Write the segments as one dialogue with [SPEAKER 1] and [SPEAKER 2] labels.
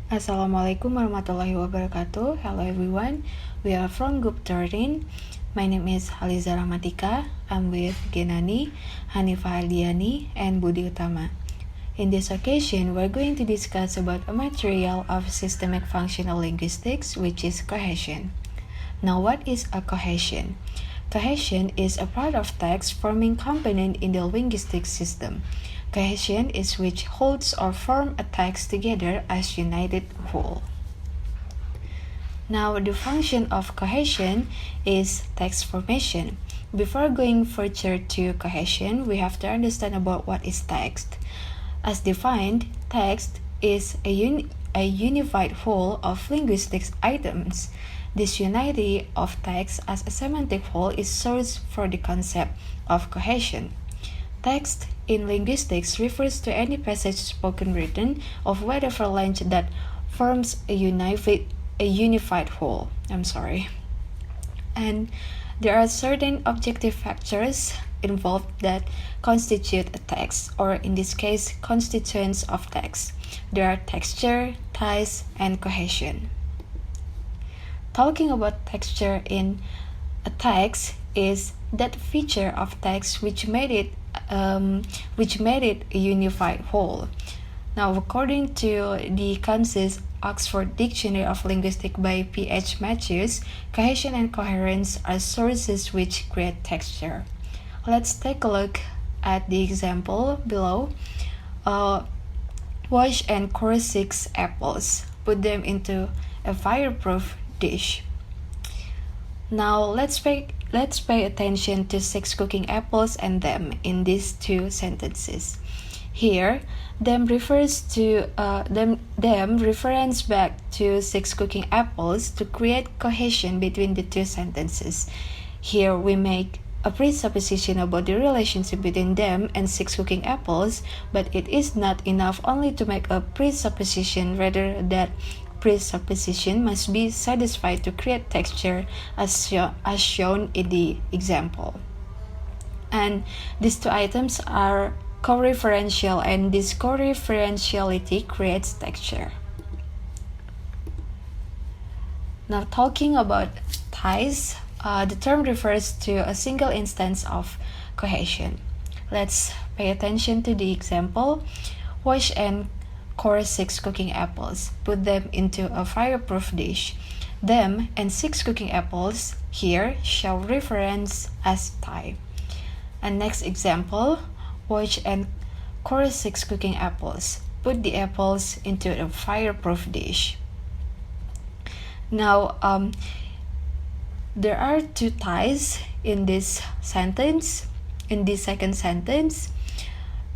[SPEAKER 1] Assalamualaikum warahmatullahi wabarakatuh. Hello everyone. We are from Group 13. My name is Haliza Rahmatika. I'm with Ghenani, Hanifah Ardiani, and Budi Utama. In this occasion, we're going to discuss about a material of systemic functional linguistics, which is cohesion. Now, what is a cohesion? Cohesion is a part of text forming component in the linguistic system. Cohesion is which holds or form a text together as united whole. Now, the function of cohesion is text formation. Before going further to cohesion, we have to understand about what is text. As defined, text is a unified whole of linguistic items. This unity of text as a semantic whole is source for the concept of cohesion. Text in linguistics refers to any passage spoken written of whatever length that forms a unified whole. And there are certain objective factors involved that constitute a text, or in this case, constituents of text. There are texture, ties, and cohesion. Talking about texture in a text is that feature of text which made it a unified whole. Now, according to the Kansas Oxford Dictionary of Linguistics by P.H. Matthews, cohesion and coherence are sources which create texture. Let's take a look at the example below. Wash and core 6 apples. Put them into a fireproof dish. Now let's pay attention to 6 cooking apples and them in these two sentences. Here, them refers back to 6 cooking apples to create cohesion between the two sentences. Here we make a presupposition about the relationship between them and 6 cooking apples, but it is not enough only to make a presupposition, rather that presupposition must be satisfied to create texture as shown in the example. And these two items are co-referential, and this co-referentiality creates texture. Now, talking about ties, the term refers to a single instance of cohesion. Let's pay attention to the example. Wash and core 6 cooking apples. Put them into a fireproof dish. Them and 6 cooking apples here show reference as tie. And next example, wash and core 6 cooking apples. Put the apples into a fireproof dish. Now, there are two ties in this sentence, in this second sentence.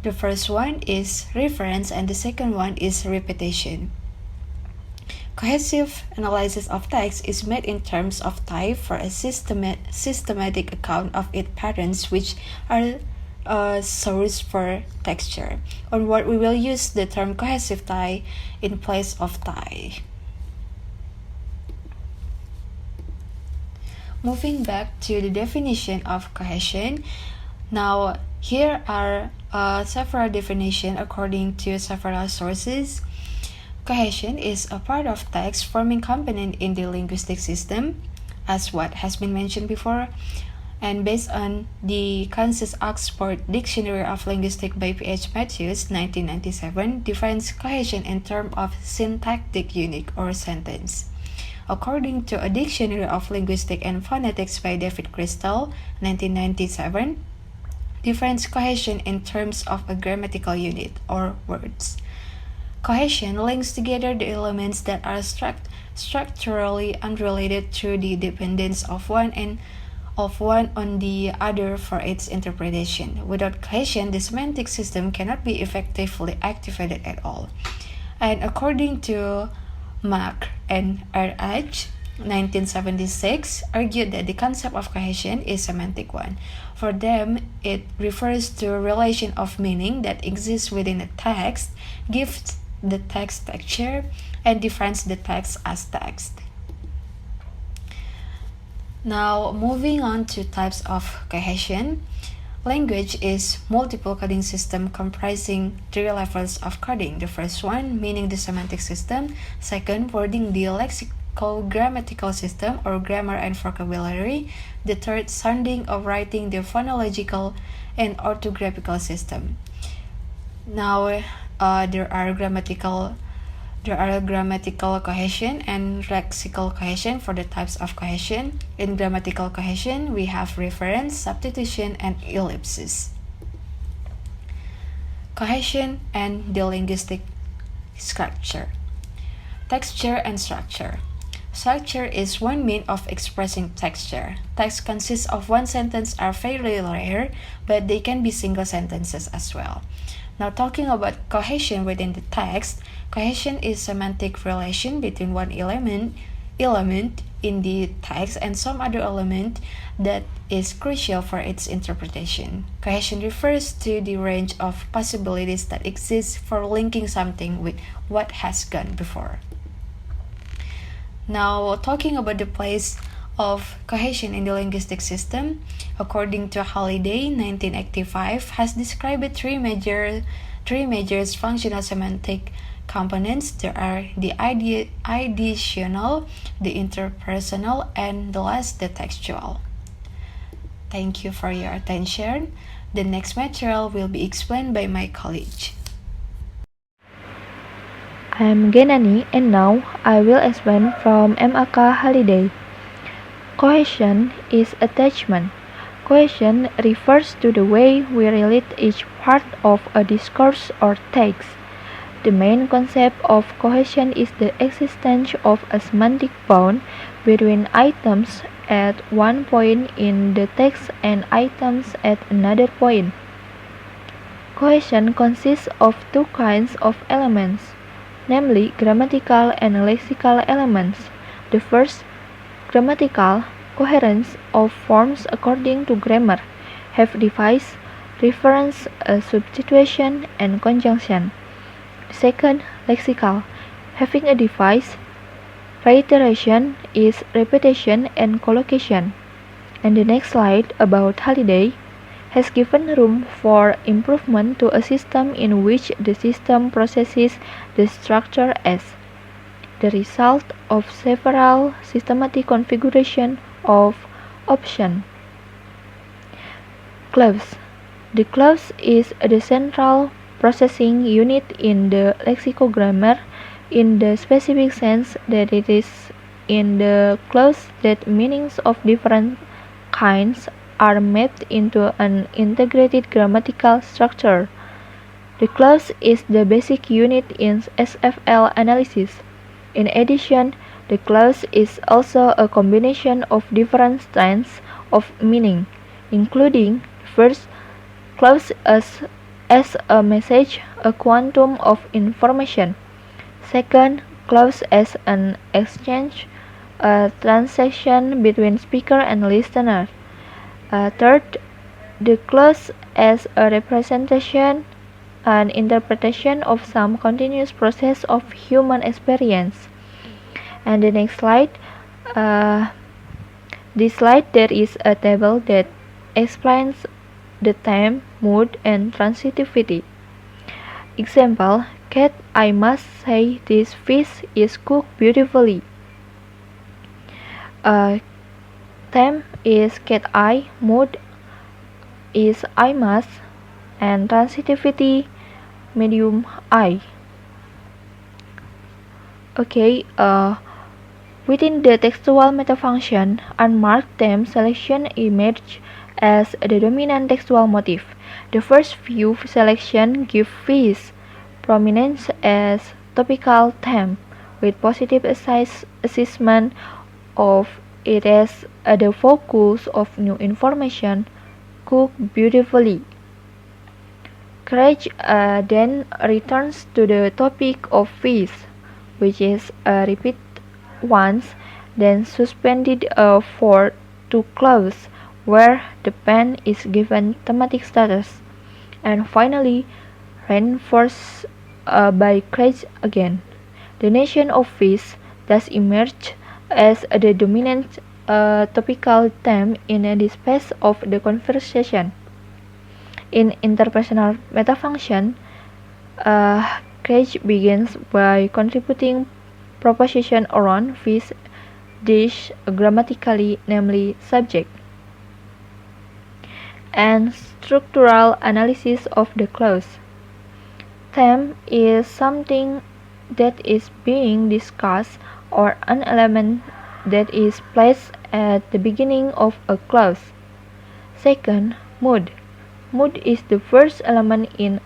[SPEAKER 1] The first one is reference and the second one is repetition. Cohesive analysis of text is made in terms of tie for a systematic account of its patterns, which are a source for texture. Onward, we will use the term cohesive tie in place of tie. Moving back to the definition of cohesion, now here are several definitions according to several sources. Cohesion is a part of text forming component in the linguistic system, as what has been mentioned before, and based on the Kansas Oxford Dictionary of Linguistics by P.H. Matthews, 1997, defines cohesion in terms of syntactic unit or sentence. According to a Dictionary of Linguistics and Phonetics by David Crystal, 1997, defines cohesion in terms of a grammatical unit or words. Cohesion links together the elements that are structurally unrelated through the dependence of one on the other for its interpretation. Without cohesion, the semantic system cannot be effectively activated at all. And according to Mack and R.H., 1976, argued that the concept of cohesion is a semantic one. For them, it refers to a relation of meaning that exists within a text, gives the text texture, and defines the text as text. Now, moving on to types of cohesion. Language is multiple coding system comprising 3 levels of coding. The first one meaning the semantic system, second wording the lexical grammatical system or grammar and vocabulary, the third sounding or writing the phonological and orthographical system. Now there are grammatical cohesion and lexical cohesion for the types of cohesion. In grammatical cohesion, we have reference, substitution, and ellipsis. Cohesion and the linguistic structure. Texture and structure. Structure is one mean of expressing texture. Text consists of one sentence are fairly rare, but they can be single sentences as well. Now talking about cohesion within the text, cohesion is semantic relation between one element in the text and some other element that is crucial for its interpretation. Cohesion refers to the range of possibilities that exist for linking something with what has gone before. Now talking about the place of cohesion in the linguistic system, according to Holiday 1985, has described three major functional semantic components. There are the ideational, the interpersonal, and the last, the textual. Thank you for your attention. The next material will be explained by my colleague.
[SPEAKER 2] I am Ghenani and now I will explain from MAK Holiday. Cohesion is attachment. Cohesion refers to the way we relate each part of a discourse or text. The main concept of cohesion is the existence of a semantic bond between items at one point in the text and items at another point. Cohesion consists of two kinds of elements, namely grammatical and lexical elements. The first, grammatical, coherence of forms according to grammar, have device, reference, substitution, and conjunction. The second, lexical, having a device, reiteration is repetition and collocation. And the next slide about Holiday has given room for improvement to a system in which the system processes the structure as the result of several systematic configuration of options. Clause. The clause is the central processing unit in the lexicogrammar in the specific sense that it is in the clause that meanings of different kinds are mapped into an integrated grammatical structure. The clause is the basic unit in SFL analysis. In addition, the clause is also a combination of different strands of meaning, including first, clause as a message, a quantum of information. Second, clause as an exchange, a transaction between speaker and listener. Third, the clause as a representation, an interpretation of some continuous process of human experience. And the next slide, this slide there is a table that explains the time, mood, and transitivity. Example, cat, I must say this fish is cooked beautifully. Time is cat eye, mood is I must, and transitivity medium I. Okay, within the textual metafunction, unmarked theme selection emerge as the dominant textual motif. The first few selection give fish prominence as topical theme, with positive assessment of it as the focus of new information, cooked beautifully. Courage then returns to the topic of fish, which is repeat once, then suspended for two clauses, where the pen is given thematic status, and finally reinforced by courage again. The nation of fish thus emerged as the dominant topical theme in the space of the conversation. In interpersonal metafunction, Cage begins by contributing proposition around fish dish grammatically, namely subject, and structural analysis of the clause. Theme is something that is being discussed or an element that is placed at the beginning of a clause. Second, mood. Mood is the first element in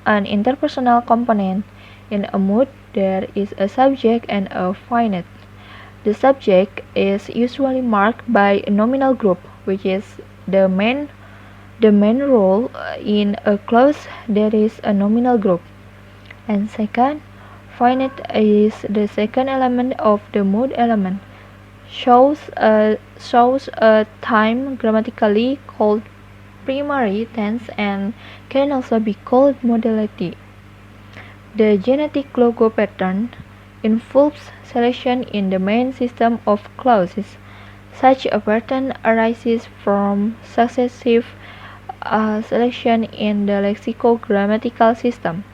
[SPEAKER 2] an interpersonal component. In a mood, there is a subject and a finite. The subject is usually marked by a nominal group, which is the main role in a clause there is a nominal group. And second, finite is the second element of the mood element. Shows a time grammatically called primary tense and can also be called modality. The genetic logo pattern involves selection in the main system of clauses. Such a pattern arises from successive selection in the lexicogrammatical system.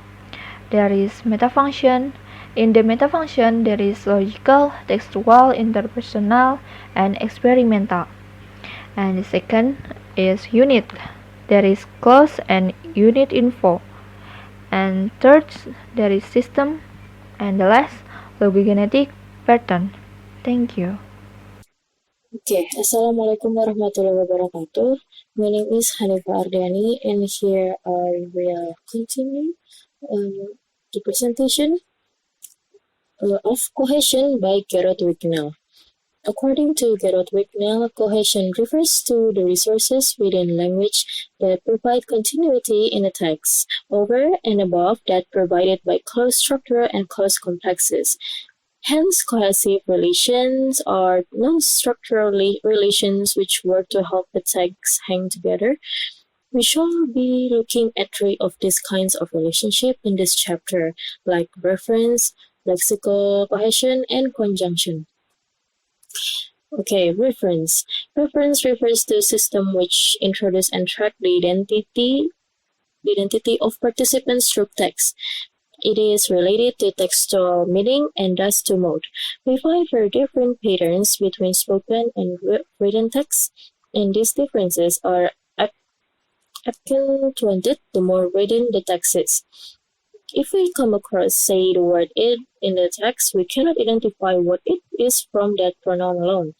[SPEAKER 2] There is metafunction. In the metafunction, there is logical, textual, interpersonal, and experimental. And the second is unit. There is clause and unit info. And third, there is system. And the last, logogenetic pattern. Thank you.
[SPEAKER 3] Okay, Assalamualaikum warahmatullahi wabarakatuh. My name is Hanifah Ardiani, and here I will continue the presentation of cohesion by Gerard Wicknell. According to Gerard Wicknell, cohesion refers to the resources within language that provide continuity in a text, over and above that provided by clause structure and clause complexes. Hence, cohesive relations are non-structural relations which work to help the text hang together. We shall be looking at three of these kinds of relationship in this chapter, like reference, lexical cohesion, and conjunction. Okay, reference. Reference refers to a system which introduce and track the identity of participants through text. It is related to textual meaning and thus to mode. We find very different patterns between spoken and written text, and these differences are accentuated the more written the text is. If we come across, say, the word it in the text, we cannot identify what it is from that pronoun alone.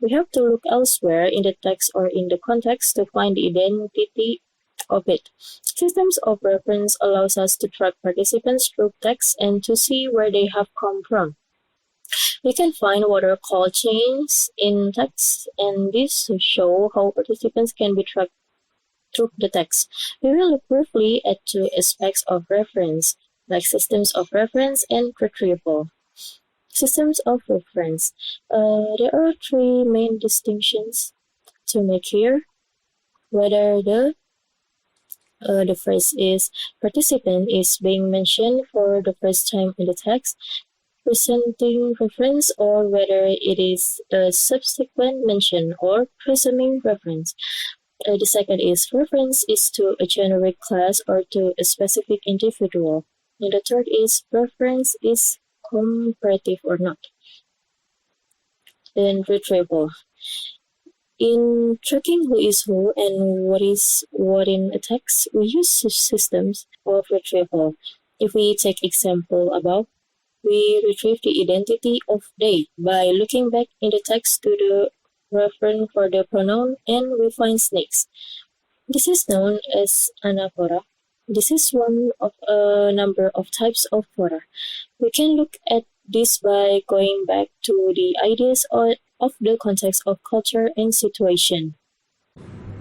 [SPEAKER 3] We have to look elsewhere in the text or in the context to find the identity of it. Systems of reference allows us to track participants through text and to see where they have come from. We can find what are called chains in text, and this to show how participants can be tracked through the text. We will look briefly at two aspects of reference, like systems of reference and retrieval. Systems of reference. There are three main distinctions to make here. Whether the first is participant is being mentioned for the first time in the text, presenting reference, or whether it is a subsequent mention or presuming reference. The second is reference is to a generic class or to a specific individual. And the third is reference is comparative or not. Then retrieval. In tracking who is who and what is what in a text, we use systems of retrieval. If we take example above, we retrieve the identity of they by looking back in the text to the reference for the pronoun, and we find snakes. This is known as anaphora. This is one of a number of types of fora. We can look at this by going back to the ideas of the context of culture and situation.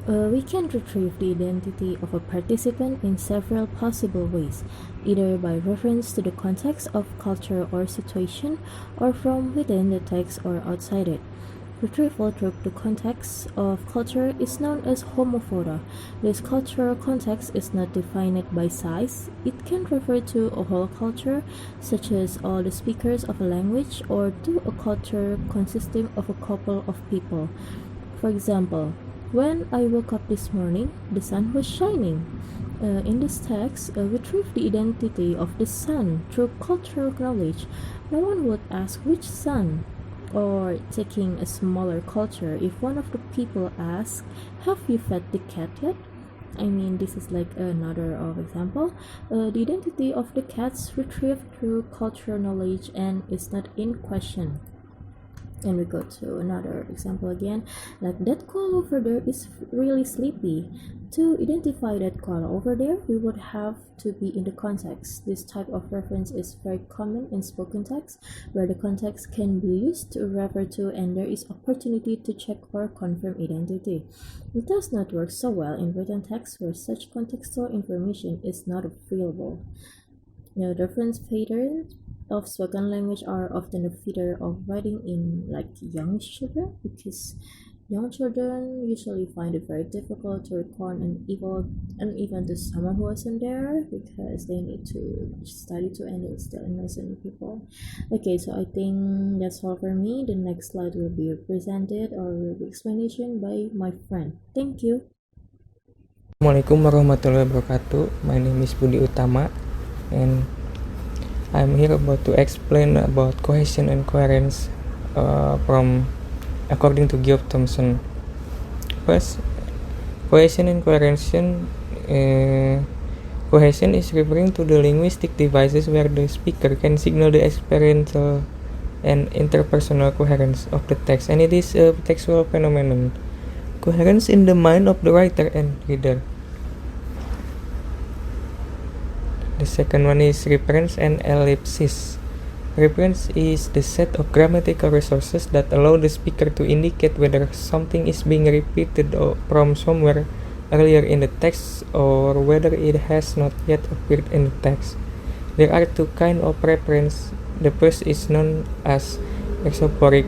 [SPEAKER 3] We can retrieve the identity of a participant in several possible ways, either by reference to the context of culture or situation, or from within the text or outside it. Retrieval through the context of culture is known as homophora. This cultural context is not defined by size. It can refer to a whole culture, such as all the speakers of a language, or to a culture consisting of a couple of people. For example, when I woke up this morning, the sun was shining. In this text, retrieve the identity of the son through cultural knowledge. No one would ask which son. Or taking a smaller culture, if one of the people asks, "Have you fed the cat yet?" I mean, this is like another example. The identity of the cats retrieved through cultural knowledge and is not in question. And we go to another example again, like that koala over there is really sleepy. To identify that koala over there, we would have to be in the context. This type of reference is very common in spoken text, where the context can be used to refer to and there is opportunity to check or confirm identity. It does not work so well in written text where such contextual information is not available. Now, reference patterns of spoken language are often a feature of writing in like young children, because young children usually find it very difficult to record and even to someone who wasn't there, because they need to study to and it's still innocent people. Okay, so I think that's all for me. The next slide will be presented or will be explanation by my friend. Thank you.
[SPEAKER 4] Assalamualaikum warahmatullahi wabarakatuh. My name is Budi Utama and I'm here about to explain about cohesion and coherence from according to Geoff Thompson. First, cohesion and cohesion is referring to the linguistic devices where the speaker can signal the experiential and interpersonal coherence of the text, and it is a textual phenomenon. Coherence in the mind of the writer and reader. The second one is reference and ellipsis. Reference is the set of grammatical resources that allow the speaker to indicate whether something is being repeated from somewhere earlier in the text or whether it has not yet appeared in the text. There are two kinds of reference. The first is known as exophoric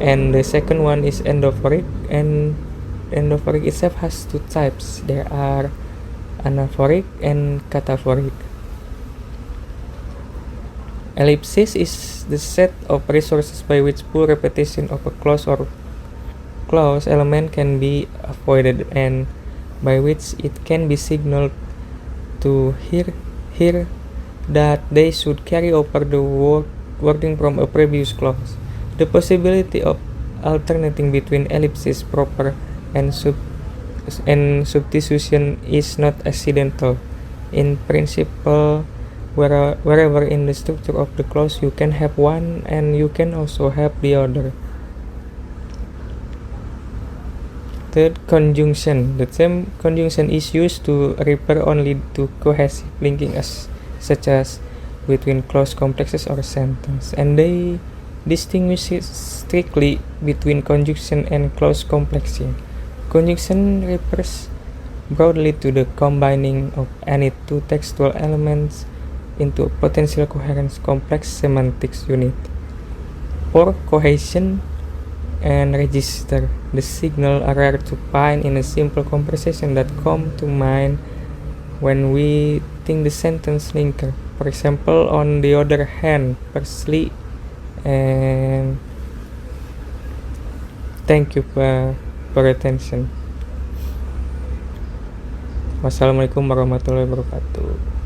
[SPEAKER 4] and the second one is endophoric, and endophoric itself has two types. There are anaphoric and cataphoric. Ellipsis is the set of resources by which full repetition of a clause or clause element can be avoided and by which it can be signaled to hear that they should carry over the wording from a previous clause. The possibility of alternating between ellipsis proper and substitution is not accidental. In principle, wherever in the structure of the clause you can have one and you can also have the other. Third, conjunction. The term conjunction is used to refer only to cohesive linking such as between clause complexes or sentence, and they distinguish strictly between conjunction and clause complexing. Conjunction refers broadly to the combining of any two textual elements into a potential coherence complex semantics unit. For cohesion and register, the signal are rare to find in a simple conversation that come to mind when we think the sentence linker. For example, on the other hand, firstly, and thank you for attention. Wassalamualaikum warahmatullahi wabarakatuh.